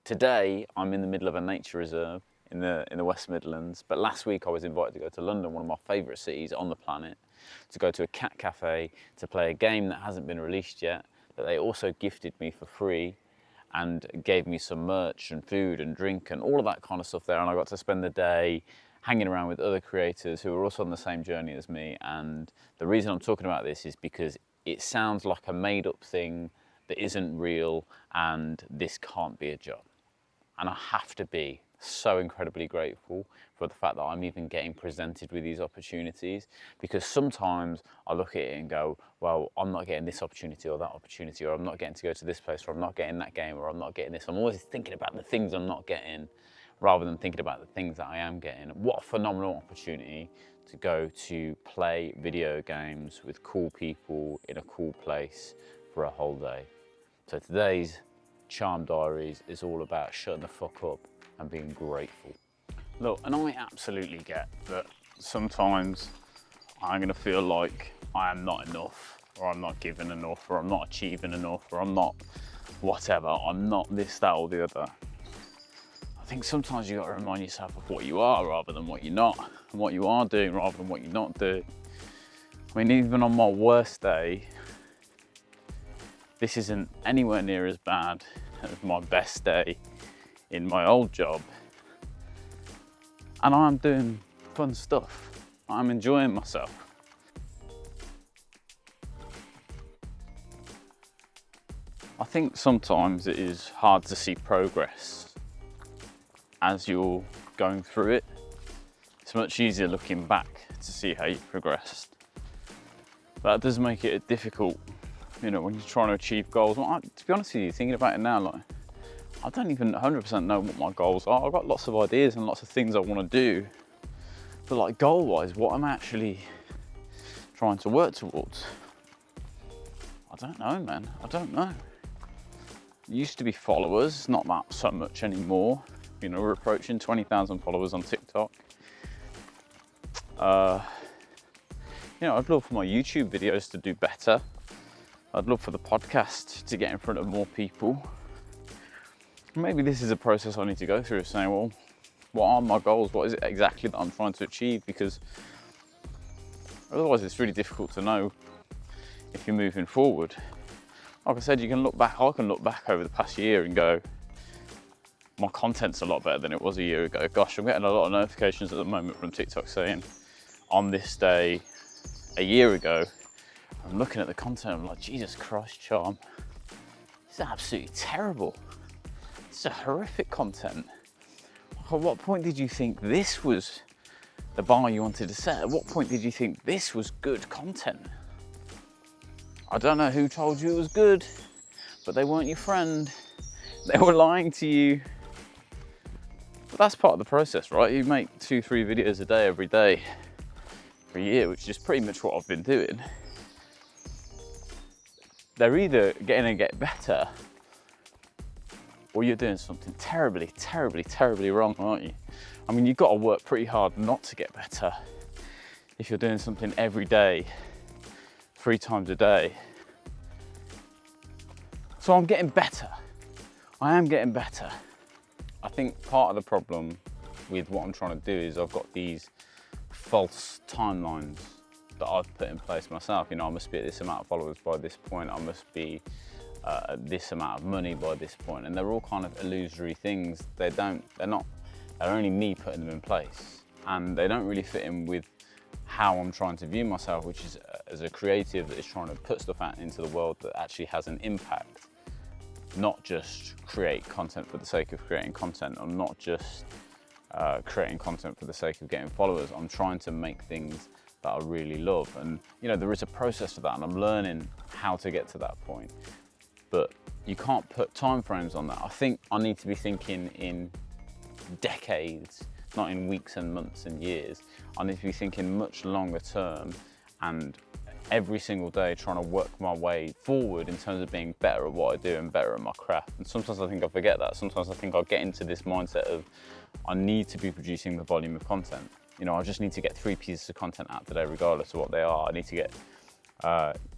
Today, I'm in the middle of a nature reserve in the West Midlands, but last week I was invited to go to London, one of my favourite cities on the planet, to go to a cat cafe to play a game that hasn't been released yet, that they also gifted me for free and gave me some merch and food and drink and all of that kind of stuff there. And I got to spend the day hanging around with other creators who are also on the same journey as me. And the reason I'm talking about this is because it sounds like a made-up thing that isn't real, and this can't be a job. And I have to be so incredibly grateful for the fact that I'm even getting presented with these opportunities, because sometimes I look at it and go, well, I'm not getting this opportunity or that opportunity, or I'm not getting to go to this place, or I'm not getting that game, or I'm not getting this. I'm always thinking about the things I'm not getting rather than thinking about the things that I am getting. What a phenomenal opportunity to go to play video games with cool people in a cool place for a whole day. So today's Charm Diaries is all about shutting the fuck up and being grateful. Look, and I absolutely get that sometimes I'm gonna feel like I am not enough, or I'm not giving enough, or I'm not achieving enough, or I'm not whatever, I'm not this, that, or the other. I think sometimes you gotta remind yourself of what you are rather than what you're not, and what you are doing rather than what you're not doing. I mean, even on my worst day, this isn't anywhere near as bad as my best day in my old job. And I'm doing fun stuff. I'm enjoying myself. I think sometimes it is hard to see progress as you're going through it. It's much easier looking back to see how you've progressed. That does make it difficult, you know, when you're trying to achieve goals. Well, to be honest with you, thinking about it now, like, I don't even 100% know what my goals are. I've got lots of ideas and lots of things I want to do. But like goal-wise, what I'm actually trying to work towards, I don't know, man. I don't know. It used to be followers, not that so much anymore. You know, we're approaching 20,000 followers on TikTok. You know, I'd love for my YouTube videos to do better. I'd love for the podcast to get in front of more people. Maybe this is a process I need to go through, saying, well, what are my goals? What is it exactly that I'm trying to achieve? Because otherwise it's really difficult to know if you're moving forward. Like I said, you can look back, I can look back over the past year and go, my content's a lot better than it was a year ago. Gosh, I'm getting a lot of notifications at the moment from TikTok saying, on this day a year ago, I'm looking at the content, I'm like, Jesus Christ, Charm, this is absolutely terrible. It's a horrific content. At what point did you think this was the bar you wanted to set? At what point did you think this was good content? I don't know who told you it was good, but they weren't your friend. They were lying to you. But that's part of the process, right? You make 2-3 videos a day every day for a year, which is pretty much what I've been doing. They're either getting to get better, or you're doing something terribly, terribly, terribly wrong, aren't you? I mean, you've got to work pretty hard not to get better if you're doing something every day, 3 times a day. So I'm getting better. I am getting better. I think part of the problem with what I'm trying to do is I've got these false timelines that I've put in place myself. You know, I must be at this amount of followers by this point, I must be this amount of money by this point, and they're all kind of illusory things. They're only me putting them in place, and they don't really fit in with how I'm trying to view myself, which is as a creative that is trying to put stuff out into the world that actually has an impact, not just create content for the sake of creating content, or not just creating content for the sake of getting followers. I'm trying to make things that I really love, and you know, there is a process for that, and I'm learning how to get to that point. But you can't put time frames on that. I think I need to be thinking in decades, not in weeks and months and years. I need to be thinking much longer term, and every single day trying to work my way forward in terms of being better at what I do and better at my craft. And sometimes I think I forget that. Sometimes I think I get into this mindset of I need to be producing the volume of content. You know, I just need to get 3 pieces of content out today regardless of what they are. I need to get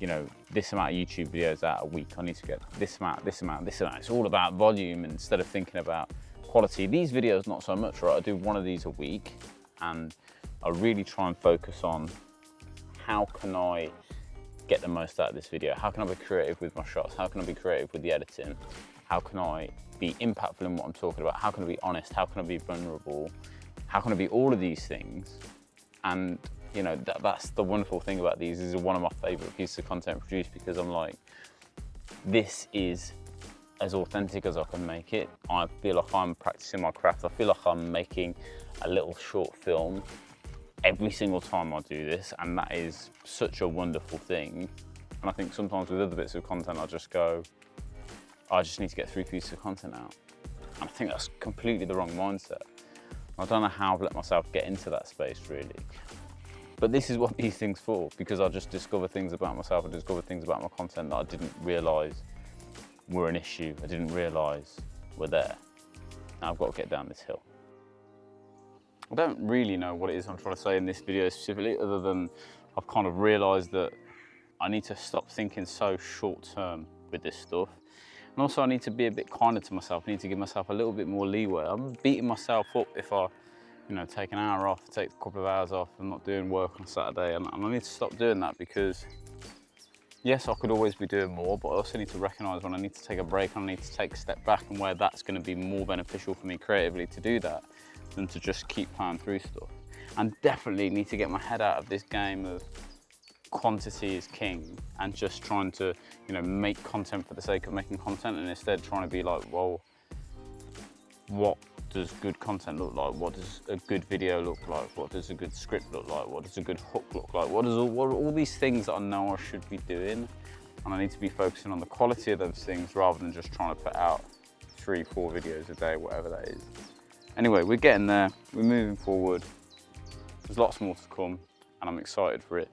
you know, this amount of YouTube videos out a week. I need to get this amount, this amount, this amount. It's all about volume instead of thinking about quality. These videos, not so much, right? I do one of these a week, and I really try and focus on how can I get the most out of this video? How can I be creative with my shots? How can I be creative with the editing? How can I be impactful in what I'm talking about? How can I be honest? How can I be vulnerable? How can I be all of these things? And you know, that's the wonderful thing about these. This is one of my favorite pieces of content produced, because I'm like, this is as authentic as I can make it. I feel like I'm practicing my craft. I feel like I'm making a little short film every single time I do this, and that is such a wonderful thing. And I think sometimes with other bits of content, I just go, I just need to get 3 pieces of content out. And I think that's completely the wrong mindset. I don't know how I've let myself get into that space, really. But this is what these things for, because I just discover things about myself, I discover things about my content that I didn't realise were an issue. I didn't realise were there. Now I've got to get down this hill. I don't really know what it is I'm trying to say in this video specifically, other than I've kind of realised that I need to stop thinking so short term with this stuff. And also I need to be a bit kinder to myself. I need to give myself a little bit more leeway. I'm beating myself up if I, you know, take an hour off, take a couple of hours off and not doing work on Saturday. And I need to stop doing that, because yes, I could always be doing more, but I also need to recognise when I need to take a break, and I need to take a step back, and where that's going to be more beneficial for me creatively to do that than to just keep plowing through stuff. And definitely need to get my head out of this game of quantity is king and just trying to, you know, make content for the sake of making content, and instead trying to be like, well, what does good content look like? What does a good video look like? What does a good script look like? What does a good hook look like? What are all these things that I know I should be doing? And I need to be focusing on the quality of those things rather than just trying to put out 3, 4 videos a day, whatever that is. Anyway, we're getting there, we're moving forward. There's lots more to come, and I'm excited for it.